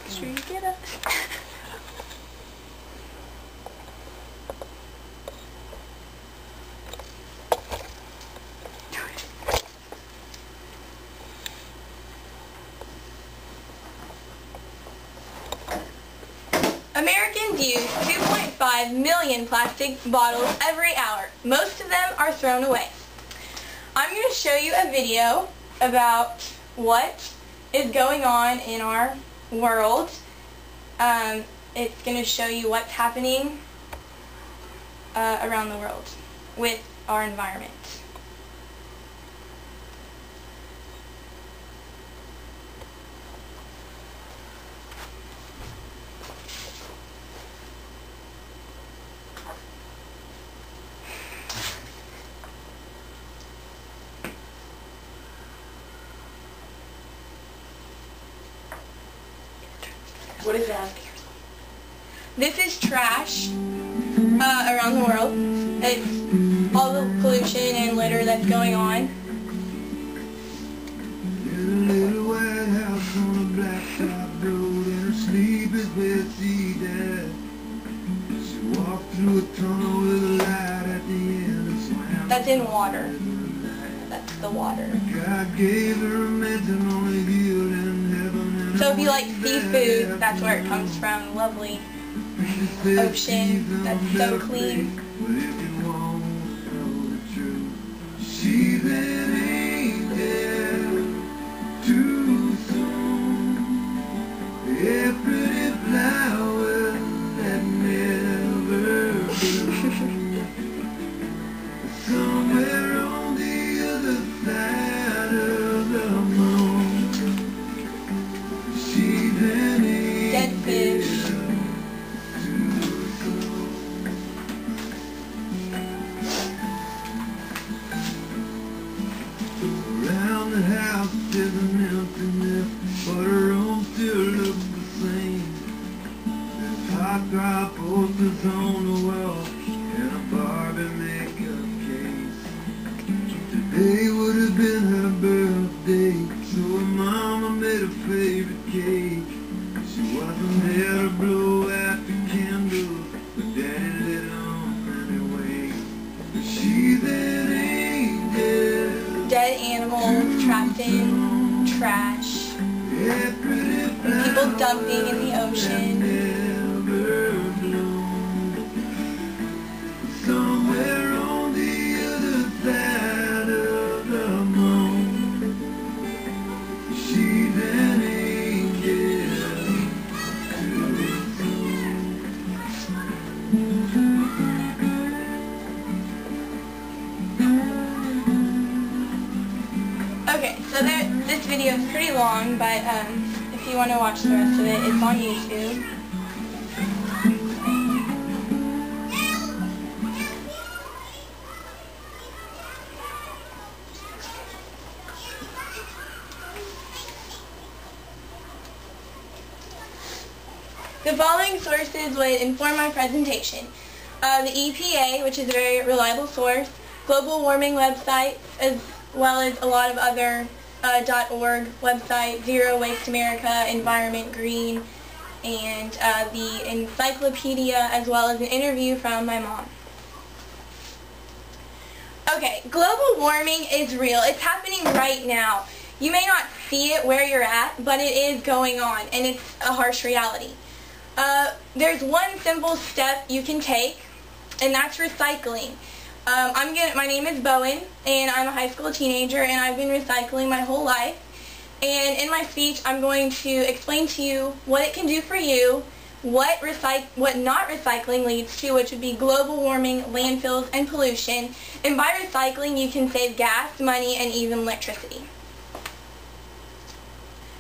Make sure you get it. Americans use 2.5 million plastic bottles every hour. Most of them are thrown away. I'm going to show you a video about what is going on in our world. It's going to show you what's happening around the world with our environment. What is that? This is trash around the world. It's all the pollution and litter that's going on. In a little white house on a blacktop road, and her sleep is where she died. She walked through a tunnel with a light at the end and swam. That's in water. That's the water. God gave her a mansion on a hill in heaven. So if you like seafood, that's where it comes from. Lovely ocean. That's so clean. But if you want to know the truth, she's an angel too soon. A pretty flower that never bloomed. Somewhere on the other side of the moon, she's an angel. Dead fish. Around the house there's an emptiness, but her room still looks the same. There's hot dry posters on the wall and a Barbie makeup case. Today would have been her birthday, so her mama made her favorite cake. She wasn't there to blow out the candles, but Daddy lit on anyway. She's an angel. Dead animals trapped in trash. People dumping in the ocean. Somewhere on the other side of the moon, she's an angel. Okay, so this video is pretty long, but if you want to watch the rest of it, it's on YouTube. The following sources would inform my presentation. The EPA, which is a very reliable source, global warming website, as well as a lot of other .org websites, Zero Waste America, Environment Green, and the encyclopedia, as well as an interview from my mom. Okay, global warming is real. It's happening right now. You may not see it where you're at, but it is going on, and it's a harsh reality. There's one simple step you can take, and that's recycling. My name is Bowyn, and I'm a high school teenager, and I've been recycling my whole life. And in my speech, I'm going to explain to you what it can do for you, what not recycling leads to, which would be global warming, landfills, and pollution. And by recycling, you can save gas, money, and even electricity.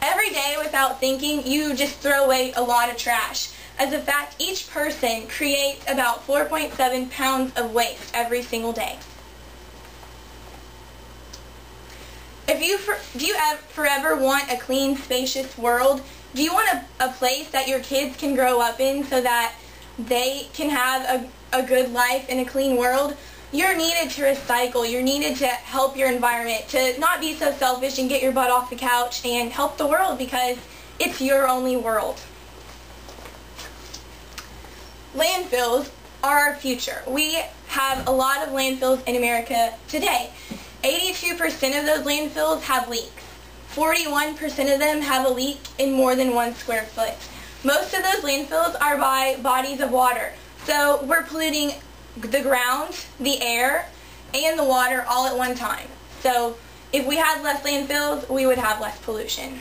Every day, without thinking, you just throw away a lot of trash. As a fact, each person creates about 4.7 pounds of waste every single day. Do you forever want a clean, spacious world? Do you want a place that your kids can grow up in so that they can have a good life in a clean world? You're needed to recycle. You're needed to help your environment, to not be so selfish and get your butt off the couch and help the world, because it's your only world. Landfills are our future. We have a lot of landfills in America today. 82% of those landfills have leaks. 41% of them have a leak in more than 1 square foot. Most of those landfills are by bodies of water. So we're polluting the ground, the air, and the water all at one time. So if we had less landfills, we would have less pollution.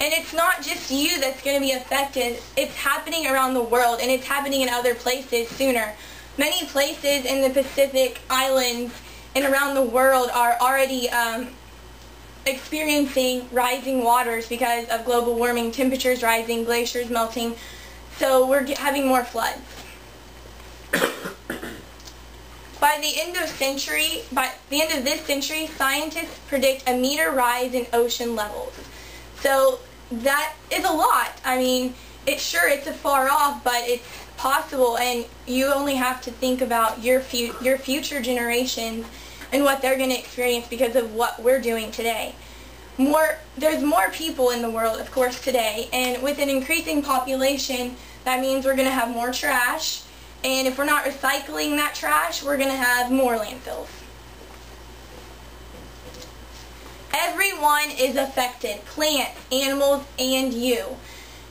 And it's not just you that's going to be affected. It's happening around the world, and it's happening in other places sooner. Many places in the Pacific Islands and around the world are already experiencing rising waters because of global warming, temperatures rising, glaciers melting. So we're having more floods. By the end of this century, scientists predict a meter rise in ocean levels. So that is a lot. I mean, it's far off, but it's possible, and you only have to think about your future generations and what they're going to experience because of what we're doing today. There's more people in the world, of course, today, and with an increasing population, that means we're going to have more trash, and if we're not recycling that trash, we're going to have more landfills. Everyone is affected, plants, animals, and you.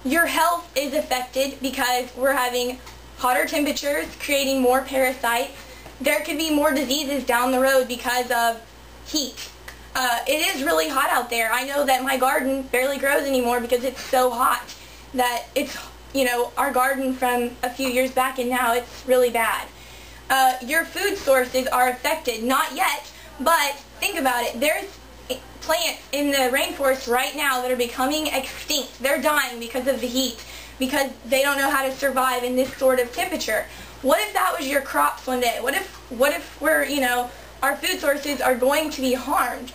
Your health is affected because we're having hotter temperatures, creating more parasites. There could be more diseases down the road because of heat. It is really hot out there. I know that my garden barely grows anymore because it's so hot that it's, our garden from a few years back and now it's really bad. Your food sources are affected. Not yet, but think about it. There's plants in the rainforest right now that are becoming extinct. They're dying because of the heat, because they don't know how to survive in this sort of temperature. What if that was your crops one day? What if our food sources are going to be harmed?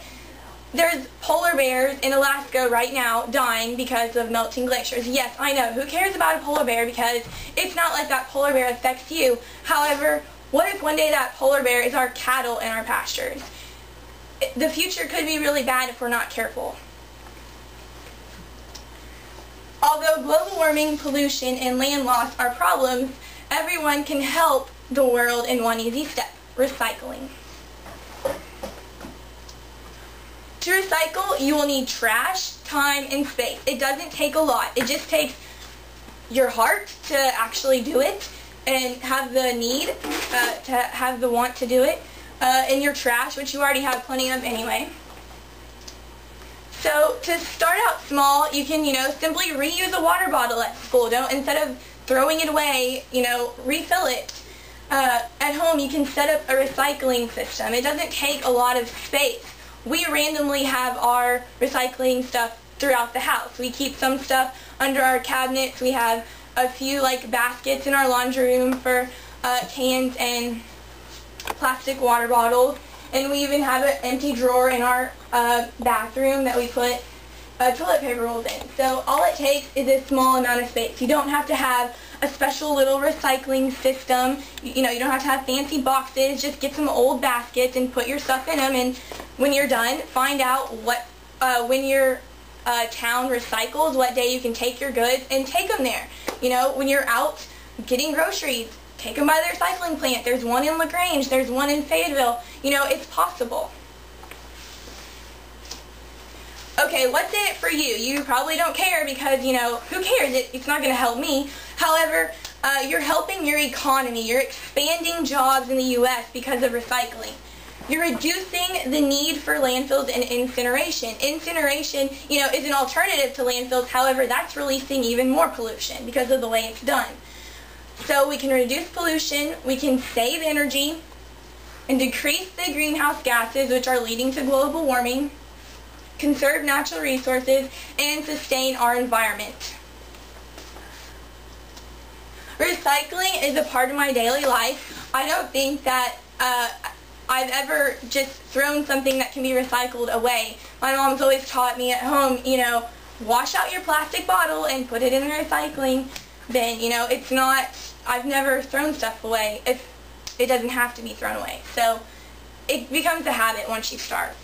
There's polar bears in Alaska right now dying because of melting glaciers. Yes, I know. Who cares about a polar bear, because it's not like that polar bear affects you. However, what if one day that polar bear is our cattle in our pastures? The future could be really bad if we're not careful. Although global warming, pollution, and land loss are problems, everyone can help the world in one easy step: recycling. To recycle, you will need trash, time, and space. It doesn't take a lot. It just takes your heart to actually do it and have the need, to have the want to do it. And your trash, which you already have plenty of anyway. So to start out small, you can, simply reuse a water bottle at school. Instead of throwing it away, refill it. At home, you can set up a recycling system. It doesn't take a lot of space. We randomly have our recycling stuff throughout the house. We keep some stuff under our cabinets. We have a few baskets in our laundry room for cans and plastic water bottles, and we even have an empty drawer in our bathroom that we put toilet paper rolls in. So all it takes is a small amount of space. You don't have to have a special little recycling system. You don't have to have fancy boxes. Just get some old baskets and put your stuff in them, and when you're done, find out when your town recycles, what day you can take your goods and take them there. When you're out getting groceries, take them by the recycling plant. There's one in LaGrange. There's one in Fayetteville. It's possible. Okay, what's in it for you? You probably don't care because, who cares? It's not going to help me. However, you're helping your economy. You're expanding jobs in the U.S. because of recycling. You're reducing the need for landfills and incineration. Incineration, is an alternative to landfills. However, that's releasing even more pollution because of the way it's done. So we can reduce pollution, we can save energy, and decrease the greenhouse gases, which are leading to global warming, conserve natural resources, and sustain our environment. Recycling is a part of my daily life. I don't think that I've ever just thrown something that can be recycled away. My mom's always taught me at home, wash out your plastic bottle and put it in the recycling bin. It's not, I've never thrown stuff away if it doesn't have to be thrown away. So it becomes a habit once you start.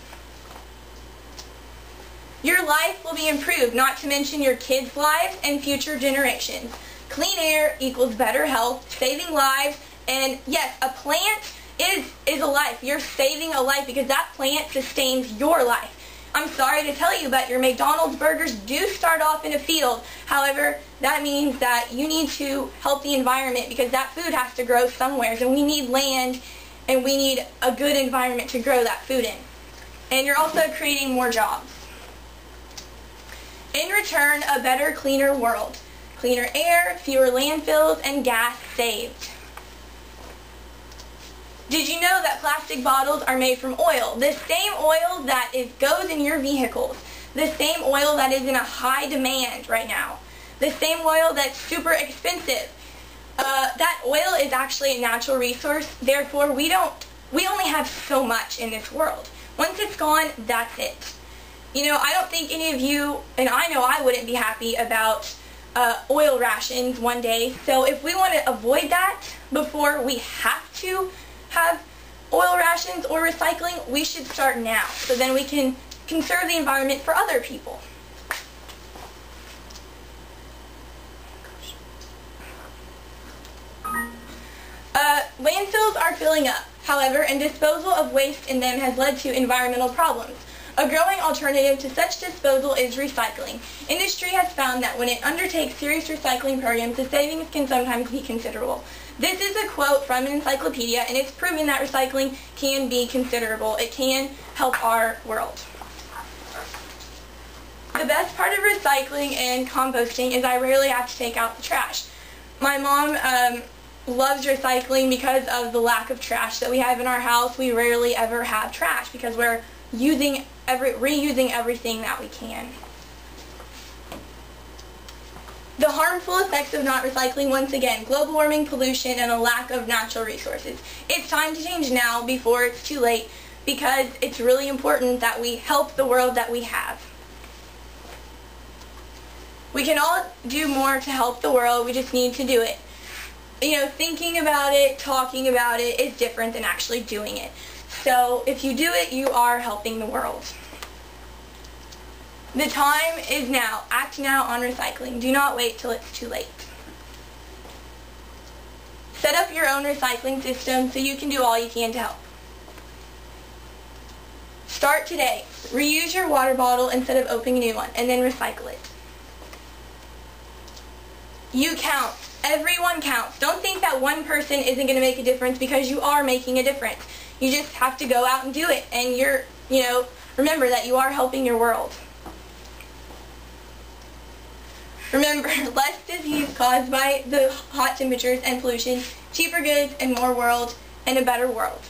Your life will be improved, not to mention your kids' lives and future generations. Clean air equals better health, saving lives, and yes, a plant is a life. You're saving a life because that plant sustains your life. I'm sorry to tell you, but your McDonald's burgers do start off in a field. However, that means that you need to help the environment because that food has to grow somewhere. And we need land and we need a good environment to grow that food in. And you're also creating more jobs. In return, a better, cleaner world. Cleaner air, fewer landfills, and gas saved. Did you know that plastic bottles are made from oil? The same oil that goes in your vehicles. The same oil that is in a high demand right now. The same oil that's super expensive. That oil is actually a natural resource. Therefore, we only have so much in this world. Once it's gone, that's it. You know, I don't think any of you, and I know I wouldn't be happy about oil rations one day. So if we want to avoid that before we have to have oil rations or recycling, we should start now. So then we can conserve the environment for other people. Landfills are filling up, however, and disposal of waste in them has led to environmental problems. A growing alternative to such disposal is recycling. Industry has found that when it undertakes serious recycling programs, the savings can sometimes be considerable. This is a quote from an encyclopedia, and it's proven that recycling can be considerable. It can help our world. The best part of recycling and composting is I rarely have to take out the trash. My mom loves recycling because of the lack of trash that we have in our house. We rarely ever have trash because we're reusing everything that we can. The harmful effects of not recycling, once again, global warming, pollution, and a lack of natural resources. It's time to change now before it's too late because it's really important that we help the world that we have. We can all do more to help the world, we just need to do it. You know, thinking about it, talking about it is different than actually doing it. So if you do it, you are helping the world. The time is now. Act now on recycling. Do not wait till it's too late. Set up your own recycling system so you can do all you can to help. Start today. Reuse your water bottle instead of opening a new one, and then recycle it. You count. Everyone counts. Don't think that one person isn't going to make a difference because you are making a difference. You just have to go out and do it. And remember that you are helping your world. Remember, less disease caused by the hot temperatures and pollution, cheaper goods and more world, and a better world.